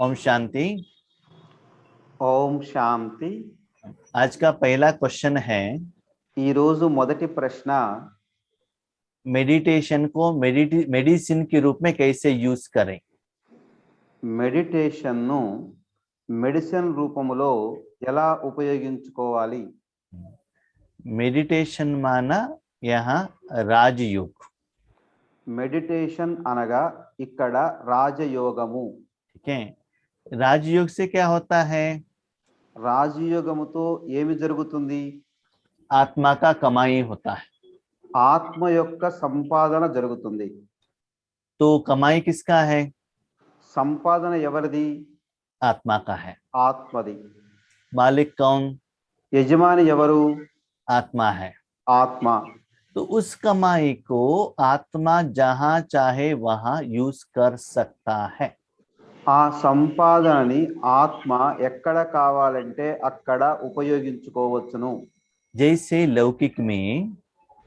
ओम शांति। ओम शांति। आज का पहला क्वेश्चन है, ఈ రోజు మొదటి ప్రశ్న, मेडिटेशन को मेडिसिन के रूप में कैसे यूज करें। మెడిటేషన్ ను మెడిసిన్ రూపములో ఎలా ఉపయోగించుకోవాలి? मेडिटेशन माना यहाँ राजयोग। మెడిటేషన్ అనగా ఇక్కడ రాజయోగము। ठीक है, राजयोग से क्या होता है? రాజయోగముతో ఏమి జరుగుతుంది? आत्मा का कमाई होता है। ఆత్మ యొక్క సంపాదన జరుగుతుంది। तो कमाई किसका है? సంపాదన ఎవరిది? आत्मा का है। ఆత్మది। मालिक कौन? యజమాని ఎవరు? आत्मा है। ఆత్మ। तो उस कमाई को आत्मा जहां चाहे वहां यूज कर सकता है। ఆ సంపాదనని ఆత్మ ఎక్కడ కావాలంటే అక్కడ ఉపయోగించుకోవచ్చును। जैसे लौकिक में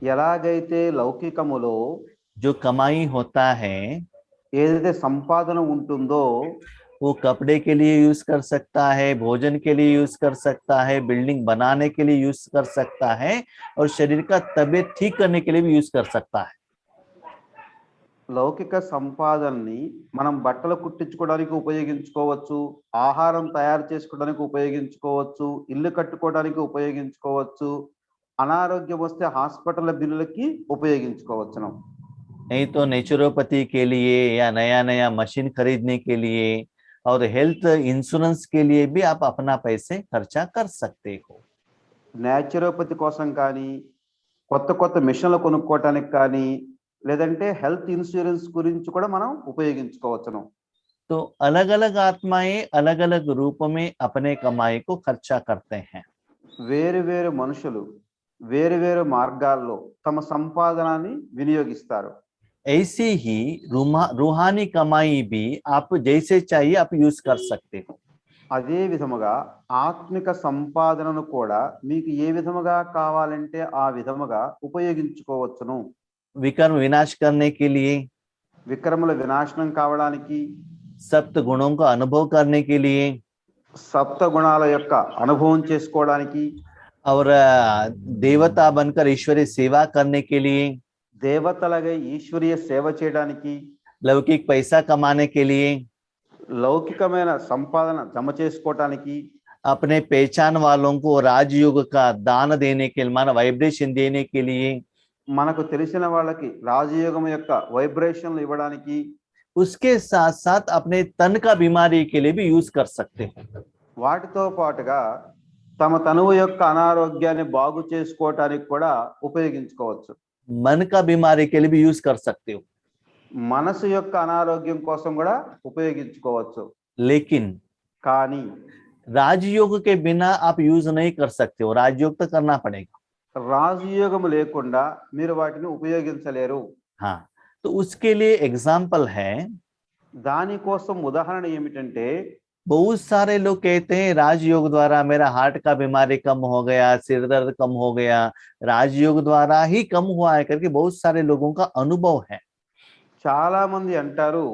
ఎలాగైతే లౌకికములో जो कमाई होता है ఏదైతే సంపాదన ఉంటుందో वो कपड़े के लिए यूज कर सकता है, भोजन के लिए यूज कर सकता है, बिल्डिंग बनाने के लिए यूज कर सकता है और शरीर का तबीयत ठीक करने के लिए भी यूज कर सकता है। లౌకిక సంపాదనని మనం బట్టలు కుట్టించుకోవడానికి ఉపయోగించుకోవచ్చు, ఆహారం తయారు చేసుకోవడానికి ఉపయోగించుకోవచ్చు, ఇల్లు కట్టుకోవడానికి ఉపయోగించుకోవచ్చు, అనారోగ్యం వస్తే హాస్పిటల్ బిల్లులకి ఉపయోగించుకోవచ్చును। नहीं तो नेचुरोपैथी के लिए या नया नया मशीन खरीदने के लिए और हेल्थ इंश्योरेंस के लिए भी आप अपना पैसे खर्चा कर सकते हो। నేచురోపతి కోసం కానీ, కొత్త కొత్త మిషన్లు కొనుక్కోవడానికి కానీ, లేదంటే హెల్త్ ఇన్సూరెన్స్ గురించి కూడా మనం ఉపయోగించుకోవచ్చును। तो अलग अलग आत्माएं अलग अलग रूप में अपने कमाई को खर्चा करते हैं। వేరు వేరు మనుషులు వేరు వేరు మార్గాల్లో తమ సంపాదనని వినియోగిస్తారు। ऐसी ही रूहानी कमाई भी आप जैसे चाहिए आप यूज कर सकते हो। అదే విధముగా ఆత్మిక సంపాదనను కూడా మీకు ఏ విధముగా కావాలంటే ఆ విధముగా ఉపయోగించుకోవచ్చును। विकर्म विनाश करने के लिए, విక్రముల వినాశనం కావడానికి, सप्त गुणों का अनुभव करने के लिए సప్త గుణాల యొక్క అనుభవం చేసుకోవడానికి, और देवता बनकर ईश्वरीय सेवा करने के लिए, దేవతలగా ఈశ్వరీయ సేవ చేయడానికి, लौकिक पैसा कमाने के लिए, లౌకికమైన సంపాదన జమ చేసుకోవటానికి, अपने पहचान वालों को राजयोग का दान देने के लिए, माना वाइब्रेशन देने के लिए, మనకు తెలిసిన వాళ్ళకి రాజయోగం యొక్క వైబ్రేషన్లు ఇవ్వడానికి, उसके साथ साथ अपने तन का बीमारी के लिए भी यूज कर सकते हैं। వాటితో పాటుగా తమ తనువు యొక్క అనారోగ్యాన్ని బాగు చేసుకోవటానికి కూడా ఉపయోగించుకోవచ్చు। मन का बीमारी के लिए भी यूज कर सकते हो। మనసు యొక్క అనారోగ్యం కోసం కూడా ఉపయోగించుకోవచ్చు। लेकिन కానీ राजयोग के बिना आप यूज नहीं कर सकते हो, राजयोग तो करना पड़ेगा। రాజయోగం లేకుండా మీరు వాటిని ఉపయోగించలేరు। हाँ, तो उसके लिए एग्जाम्पल है, దానికోసం ఉదాహరణ ఏమిటంటే, बहुत सारे लोग कहते हैं राजयोग द्वारा मेरा हार्ट का बीमारी कम हो गया, सिर दर्द कम हो गया, राजयोग द्वारा ही कम हुआ है करके बहुत सारे लोगों का अनुभव है। చాలా మంది అంటారు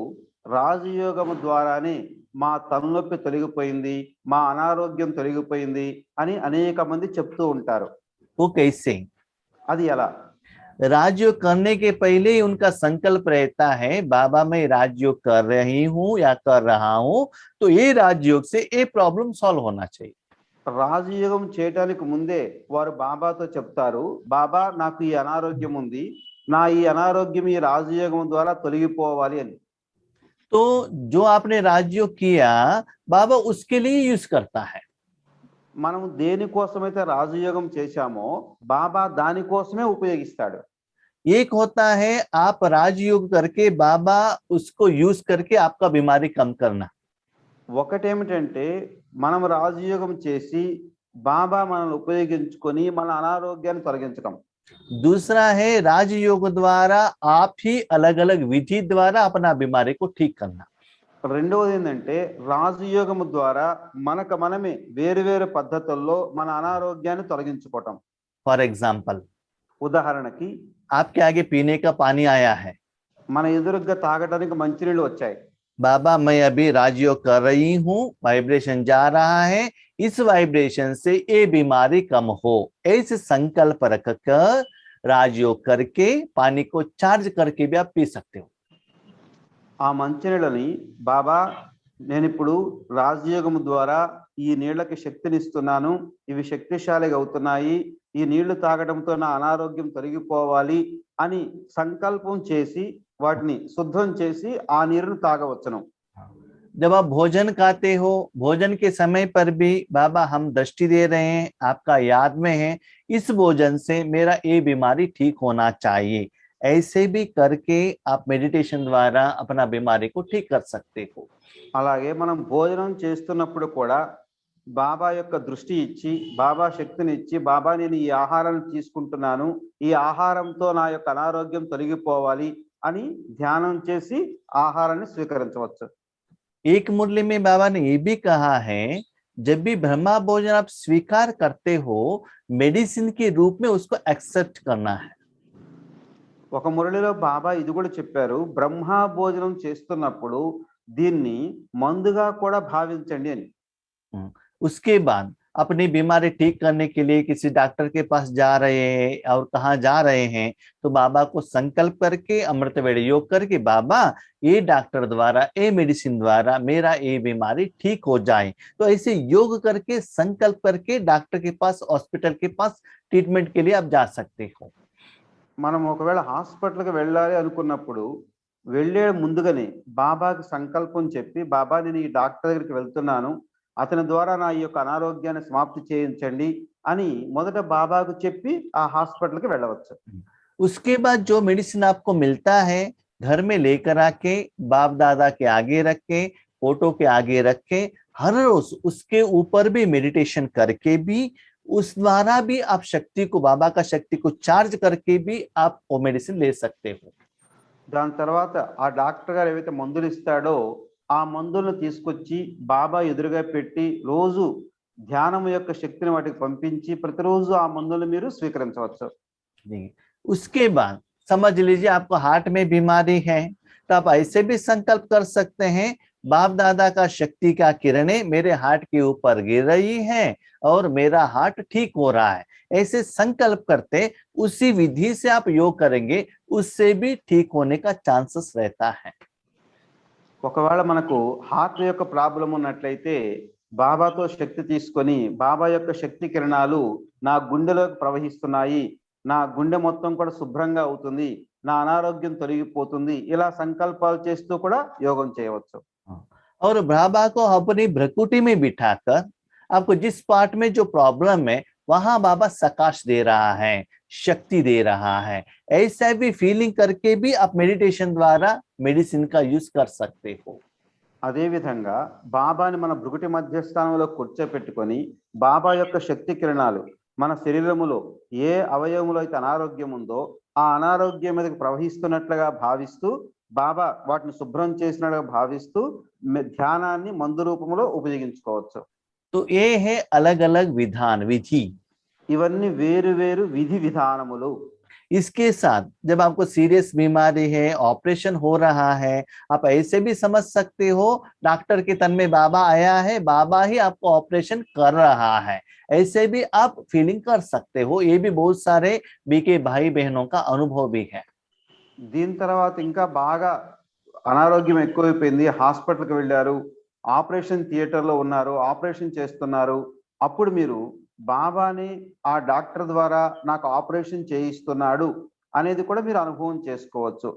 రాజయోగం ద్వారానే మా తలనొప్పి తొలగిపోయింది, మా అనారోగ్యం తొలగిపోయింది అని అనేక మంది చెప్తూ ఉంటారు। वो कैसे? అది ఎలా? राजयोग करने के पहले ही उनका संकल्प रहता है, बाबा मैं राजयोग कर रही हूँ या कर रहा हूँ, तो ये राजयोग से ये प्रॉब्लम सॉल्व होना चाहिए। రాజయోగం చేయడానికి ముందే వారు బాబాతో చెప్తారు, బాబా నాకు ఈ అనారోగ్యం ఉంది, నా ఈ అనారోగ్యం ఈ రాజయోగం ద్వారా తొలగిపోవాలి అని। तो जो आपने राजयोग किया बाबा उसके लिए यूज करता है। మనం దేనికోసమైతే రాజయోగం చేశామో బాబా దానికోసమే ఉపయోగిస్తాడు। एक होता है आप राजयोग करके बाबा उसको यूज करके आपका बीमारी कम करना, ఒకటేమిటంటే మనం రాజయోగం చేసి బాబా మనల్ని ఉపయోగించుకొని మన అనారోగ్యాన్ని తొలగించడం। दूसरा है राजयोग द्वारा आप ही अलग अलग विधि द्वारा अपना बीमारी को ठीक करना। రెండవది ఏంటంటే రాజయోగం ద్వారా మనకు మనమే వేరు వేరు పద్ధతుల్లో మన అనారోగ్యాన్ని తొలగించుకోవటం। फॉर एग्जाम्पल, ఉదాహరణకి आपके आगे पीने का पानी आया है, మన ఎదురుగా తాగడానికి మంచినీళ్ళు వచ్చాయి, बाबा मैं अभी राजयोग कर रही हूँ, वाइब्रेशन जा रहा है, इस वाइब्रेशन से ये बीमारी कम हो, ऐसे संकल्प रखकर राजयोग करके पानी को चार्ज करके भी आप पी सकते हो। ఆ మంచినీళ్ళని బాబా నేను ఇప్పుడు రాజయోగము ద్వారా ఈ నీళ్ళకి శక్తినిస్తున్నాను, ఇవి శక్తిశాలిగా అవుతున్నాయి, ఈ నీళ్లు తాగడంతో నా అనారోగ్యం తొలగిపోవాలి అని సంకల్పం చేసి వాటిని శుద్ధం చేసి ఆ నీరును తాగవచ్చును. जब आप भोजन खाते हो, भोजन के समय पर भी बाबा हम दृष्टि दे रहे हैं, आपका याद में है, इस भोजन से मेरा ये बीमारी ठीक होना चाहिए, ऐसे भी करके आप मेडिटेशन द्वारा अपना बीमारी को ठीक कर सकते हो। అలాగే మనం భోజనం చేస్తున్నప్పుడు కూడా బాబా యొక్క దృష్టి ఇచ్చి, బాబా శక్తిని ఇచ్చి, బాబా నేను ఈ ఆహారాన్ని తీసుకుంటున్నాను, ఈ ఆహారంతో నా యొక్క అనారోగ్యం తొలగిపోవాలి అని ధ్యానం చేసి ఆహారాన్ని స్వీకరించవచ్చు. एक मुरली में बाबा ने ये भी कहा है, जब भी ब्रह्मा भोजन आप स्वीकार करते हो, मेडिसिन के रूप में उसको एक्सेप्ट करना है। ఒక మురళిలో బాబా ఇది కూడా చెప్పారు, బ్రహ్మ భోజనం చేస్తున్నప్పుడు దీన్ని మందుగా కూడా భావించండి అని. उसके बाद अपनी बीमारी ठीक करने के लिए किसी डॉक्टर के पास जा रहे हैं और कहाँ जा रहे हैं, तो बाबा को संकल्प करके अमृत वेले योग करके बाबा ये डॉक्टर द्वारा, ये मेडिसिन द्वारा मेरा ये बीमारी ठीक हो जाए, तो ऐसे योग करके संकल्प करके डॉक्टर के पास, हॉस्पिटल के पास ट्रीटमेंट के लिए आप जा सकते हो। మనం ఒకవేళ హాస్పిటల్కి వెళ్ళాలి అనుకున్నప్పుడు వెళ్ళే ముందుగానే బాబాకి సంకల్పం చెప్పి, బాబా నేను ఈ డాక్టర్ దగ్గరికి వెళ్తున్నాను, అతని ద్వారా నా ఈ యొక్క అనారోగ్యాన్ని సమాప్తి చేయించండి అని మొదట బాబాకు చెప్పి ఆ హాస్పిటల్కి వెళ్ళవచ్చు. उसके बाद जो मेडिसिन आपको मिलता है, घर में लेकर आके बाप दादा के आगे रखे, फोटो के आगे रखे, हर रोज उसके ऊपर भी मेडिटेशन करके भी, उस द्वारा भी आप शक्ति को, बाबा का शक्ति को चार्ज करके भी आप वो मेडिसिन ले सकते हो। దాని తర్వాత ఆ డాక్టర్ గారు ఏవైతే మందులు ఇస్తాడో ఆ మందులను తీసుకొచ్చి బాబా ఎదురుగా పెట్టి రోజు ధ్యానం యొక్క శక్తిని వాటికి పంపించి ప్రతిరోజు ఆ మందులను మీరు స్వీకరించవచ్చు. उसके बाद समझ लीजिए आपको हार्ट में बीमारी है, तो आप ऐसे भी संकल्प कर सकते हैं, बाप दादा का शक्ति का किरणें मेरे हार्ट के ऊपर गिर रही है और मेरा हार्ट ठीक हो रहा है, ऐसे संकल्प करते उसी विधि से आप योग करेंगे, उससे भी ठीक होने का चांसेस रहता है। ఒకవేళ మనకు హార్ట్ యొక్క ప్రాబ్లం ఉన్నట్లయితే బాబాతో శక్తి తీసుకొని, బాబా యొక్క శక్తి కిరణాలు నా గుండెలోకి ప్రవహిస్తున్నాయి, నా గుండె మొత్తం కూడా శుభ్రంగా అవుతుంది, నా అనారోగ్యం తొలగిపోతుంది, ఇలా సంకల్పాలు చేస్తూ కూడా యోగం చేయవచ్చు. और बाबा को अपनी भ्रकुटी में बिठाकर आपको जिस पार्ट में जो प्रॉब्लम है वहां बाबा सकाश दे रहा है, शक्ति दे रहा है, ऐसा भी फीलिंग करके भी आप मेडिटेशन द्वारा मेडिसिन का यूज कर सकते हो। అదే విధంగా బాబాని మన భృకుటి మధ్యస్థానంలో కూర్చోపెట్టుకొని బాబా యొక్క శక్తి కిరణాలు మన శరీరములో ఏ అవయవములో అయితే అనారోగ్యం ఉందో ఆ అనారోగ్యం మీదకి ప్రవహిస్తున్నట్లుగా భావిస్తూ, బాబా వాటిని శుభ్రం చేసినట్లుగా భావిస్తూ ధ్యానాన్ని మందు రూపంలో ఉపయోగించుకోవచ్చు. तो ये है अलग अलग विधान, विधि। ఇవన్నీ వేరు వేరు విధి విధానములు. इसके साथ जब आपको सीरियस बीमारी है, ऑपरेशन हो रहा है, आप ऐसे भी समझ सकते हो डॉक्टर के तन में बाबा आया है, बाबा ही आपको ऑपरेशन कर रहा है, ऐसे भी आप फीलिंग कर सकते हो। ये भी बहुत सारे बीके भाई बहनों का अनुभव भी है। దీని తర్వాత ఇంకా బాగా అనారోగ్యం ఎక్కువైపోయింది, హాస్పిటల్కి వెళ్ళారు, ఆపరేషన్ థియేటర్లో ఉన్నారు, ఆపరేషన్ చేస్తున్నారు, అప్పుడు మీరు బాబాని ఆ డాక్టర్ ద్వారా నాకు ఆపరేషన్ చేయిస్తున్నాడు అనేది కూడా మీరు అనుభవం చేసుకోవచ్చు.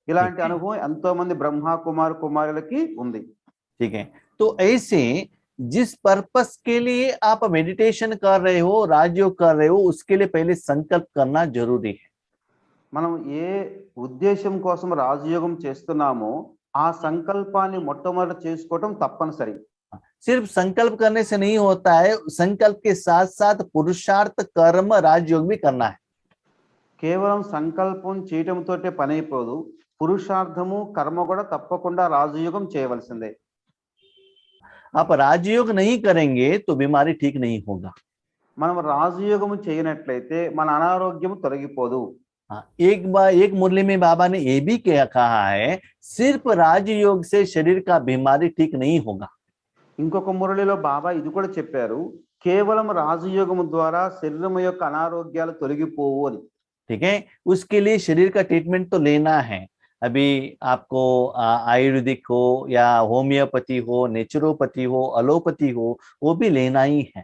ఇలాంటి అనుభవం ఎంతో మంది బ్రహ్మ కుమార్ కుమారులకి ఉంది. ठीक है, तो ऐसे जिस पर्पस के लिए आप मेडिटेशन कर रहे हो, राजयोग कर रहे हो, उसके लिए पहले संकल्प करना जरूरी है। మనం ఏ ఉద్దేశం కోసం రాజయోగం చేస్తున్నామో ఆ సంకల్పాన్ని మొట్టమొదట చేసుకోవటం తప్పనిసరి. सिर्फ संकल्प करने से नहीं होता है, संकल्प के साथ साथ पुरुषार्थ कर्म राजयोग भी करना है। కేవలం సంకల్పం చేయటంతోటే పని అయిపోదు, పురుషార్థము కర్మ కూడా తప్పకుండా రాజయోగం చేయవలసిందే. आप राजयोग नहीं करेंगे तो बीमारी ठीक नहीं होगा। మనం రాజయోగము చేయనట్లయితే మన అనారోగ్యం తొలగిపోదు. हाँ, एक बार एक मुरली में बाबा ने ये भी कहा है, सिर्फ राजयोग से शरीर का बीमारी ठीक नहीं होगा। ఇంకొక మురళిలో బాబా ఇది కూడా చెప్పారు, కేవలం రాజయోగము ద్వారా శరీరం యొక్క అనారోగ్యాలు తొలగిపోవు అని. ठीक है, उसके लिए शरीर का ट्रीटमेंट तो लेना है। अभी आपको आयुर्वेदिक हो या होम्योपैथी हो, नेचुरोपैथी हो, अलोपैथी हो, वो भी लेना ही है।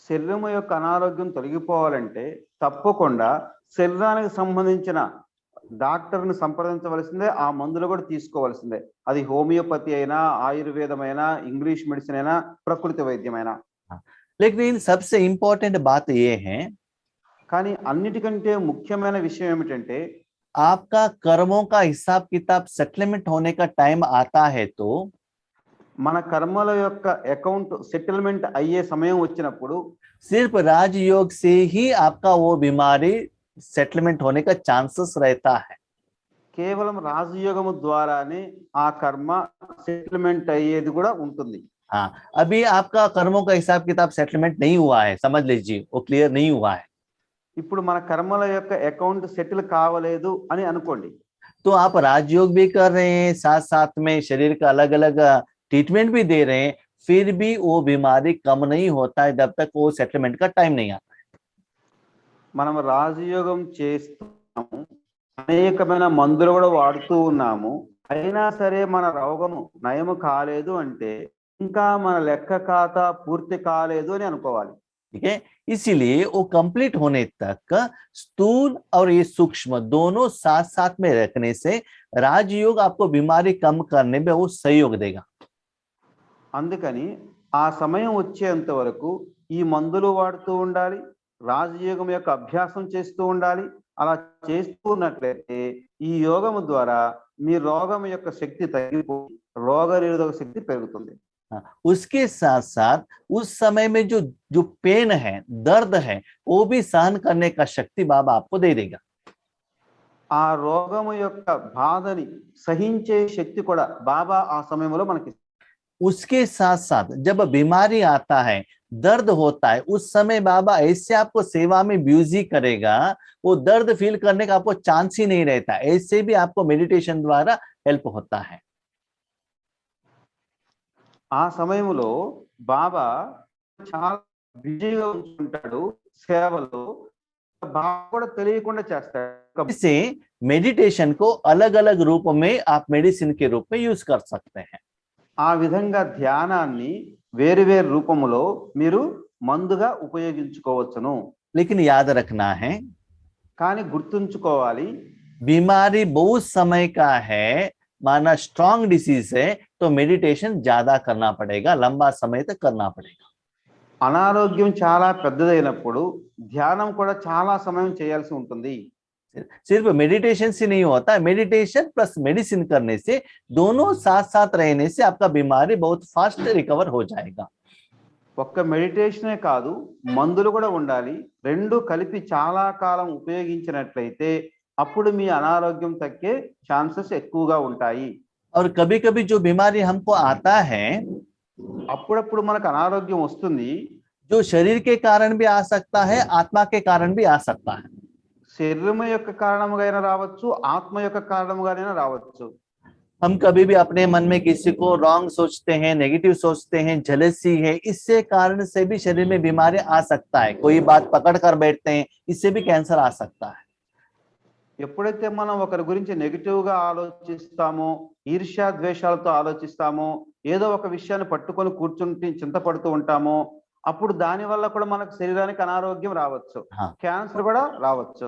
శరీరం యొక్క అనారోగ్యం తొలగిపోవాలంటే తప్పకుండా శరీరానికి సంబంధించిన డాక్టర్ని సంప్రదించవలసిందే, ఆ మందులు కూడా తీసుకోవాల్సిందే. అది హోమియోపతి అయినా, ఆయుర్వేదమైనా, ఇంగ్లీష్ మెడిసిన్ అయినా, ప్రకృతి వైద్యమైనా. लेकिन सबसे इंपॉर्टेंट बात ये है, కానీ అన్నిటికంటే ముఖ్యమైన విషయం ఏమిటంటే, आपका कर्मों का हिसाब किताब सेटलमेंट होने का टाइम आता है तो మన కర్మల యొక్క అకౌంట్ సెటిల్మెంట్ అయ్యే సమయం వచ్చినప్పుడు सिर्फ राजयोग से ही आपका वो बीमारी सेटलमेंट होने का चांसेस रहता है। కేవలం రాజయోగము ద్వారానే ఆ కర్మ సెటిల్మెంట్ అయ్యేది కూడా ఉంటుంది. हाँ, अभी आपका कर्मों का हिसाब किताब सेटलमेंट नहीं हुआ है, समझ लीजिए, वो क्लियर नहीं हुआ है। ఇప్పుడు మన కర్మల యొక్క అకౌంట్ సెటిల్ కావలేదు అని అనుకోండి, तो आप राजयोग भी कर रहे हैं, साथ साथ में शरीर का अलग अलग ट्रीटमेंट भी दे रहे हैं, फिर भी वो बीमारी कम नहीं होता है जब तक वो सेटलमेंट का टाइम नहीं आता। మనం రాజయోగం చేస్తున్నాము, అనేకమైన మందులు కూడా వాడుతూ ఉన్నాము, అయినా సరే మన రోగము నయము కాలేదు అంటే ఇంకా మన లెక్క ఖాతా పూర్తి కాలేదు అని అనుకోవాలి. ठीक है, इसीलिए वो कंप्लीट होने तक स्थूल और ये सूक्ष्म दोनों साथ साथ में रखने से राजयोग आपको बीमारी कम करने में वो सहयोग देगा। అందుకని ఆ సమయం వచ్చేంత వరకు ఈ మందులు వాడుతూ ఉండాలి, రాజయోగం యొక్క అభ్యాసం చేస్తూ ఉండాలి. అలా చేస్తూ ఉన్నట్లయితే ఈ యోగము ద్వారా మీ రోగం యొక్క శక్తి తగ్గిపోయి రోగ నిరోధక శక్తి పెరుగుతుంది. उसके साथ साथ उस समय में जो जो पेन है, दर्द है, वो भी सहन करने का शक्ति बाबा आपको दे देगा। ఆ రోగము యొక్క బాధని సహించే శక్తి కూడా బాబా ఆ సమయంలో మనకి. उसके साथ साथ जब बीमारी आता है, दर्द होता है, उस समय बाबा ऐसे आपको सेवा में बिजी करेगा, वो दर्द फील करने का आपको चांस ही नहीं रहता। ऐसे भी आपको मेडिटेशन द्वारा हेल्प होता है। ఆ సమయంలో బాబా చాలా బిజీగా ఉంటుంటాడు, సేవలో బాబా కూడా తెలియకుండా చేస్తాడు. इसे मेडिटेशन को अलग अलग रूप में आप मेडिसिन के रूप में यूज कर सकते हैं। ఆ విధంగా ధ్యానాన్ని వేరు వేరు రూపములో మీరు మందుగా ఉపయోగించుకోవచ్చును. लेकिन याद रखना है, కానీ గుర్తుంచుకోవాలి, बीमारी बहुत समय का है, माना स्ट्रॉन्ग डिसीज है, तो मेडिटेशन ज्यादा करना पड़ेगा, लंबा समय तक करना पड़ेगा। అనారోగ్యం చాలా పెద్దదైనప్పుడు ధ్యానం కూడా చాలా సమయం చేయాల్సి ఉంటుంది. सिर्फ मेडिटेशन से नहीं होता, मेडिटेशन प्लस मेडिसिन करने से, दोनों साथ साथ रहने से आपका बीमारी बहुत फास्ट रिकवर हो जाएगा। ఒక్క మెడిటేషనే కాదు, మందులు కూడా ఉండాలి. రెండు కలిపి చాలా కాలం ఉపయోగించినట్లయితే అప్పుడు మీ అనారోగ్యం తగ్గే ఛాన్సెస్ ఎక్కువగా ఉంటాయి. और कभी कभी जो बीमारी हमको आता है, అప్పుడప్పుడు మనకు అనారోగ్యం వస్తుంది, जो शरीर के कारण भी आ सकता है, आत्मा के कारण भी आ सकता है। శరీరం యొక్క కారణముగా రావచ్చు, ఆత్మ యొక్క కారణముగానైనా రావచ్చు. हम कभी भी अपने मन में किसी को रॉन्ग सोचते हैं, नेगेटिव सोचते हैं, जलसी है, इससे कारण से भी शरीर में बीमारी आ सकता है। कोई बात पकड़ कर बैठते हैं, इससे भी कैंसर आ सकता है। ఎప్పుడైతే మనం ఒకరి గురించి నెగిటివ్ గా ఆలోచిస్తామో, ఈర్ష్యా ద్వేషాలతో ఆలోచిస్తామో, ఏదో ఒక విషయాన్ని పట్టుకొని కూర్చుంటే చింతపడుతూ ఉంటామో, అప్పుడు దాని వల్ల కూడా మనకు శరీరానికి అనారోగ్యం రావచ్చు, క్యాన్సర్ కూడా రావచ్చు.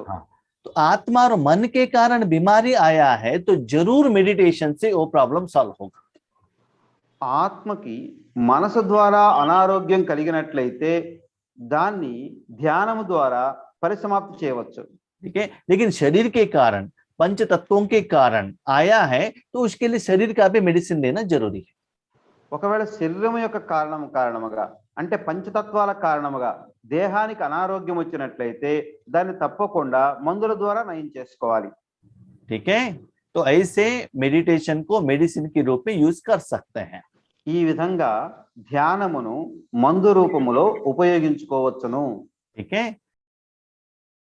तो आत्मा और मन के कारण बीमारी आया है तो जरूर मेडिटेशन से वो प्रॉब्लम सॉल्व होगा। ఆత్మకి మనసు ద్వారా అనారోగ్యం కలిగినట్లయితే దాన్ని ధ్యానము ద్వారా పరిసమాప్తి చేయవచ్చు. ठीक है, लेकिन शरीर के कारण, पंच तत्वों के कारण आया है तो उसके लिए शरीर का भी मेडिसिन लेना जरूरी है। ఒకవేళ శరీరం యొక్క కారణముగా అంటే పంచతత్వాల కారణముగా దేహానికి అనారోగ్యం వచ్చినట్లయితే దాన్ని తప్పకుండా మందుల ద్వారా నయం చేసుకోవాలి. ठीक है, तो ऐसे मेडिटेशन को मेडिसिन के रूप में यूज कर सकते हैं। ఈ విధంగా ధ్యానమును మందు రూపములో ఉపయోగించుకోవచ్చును. ठीक है,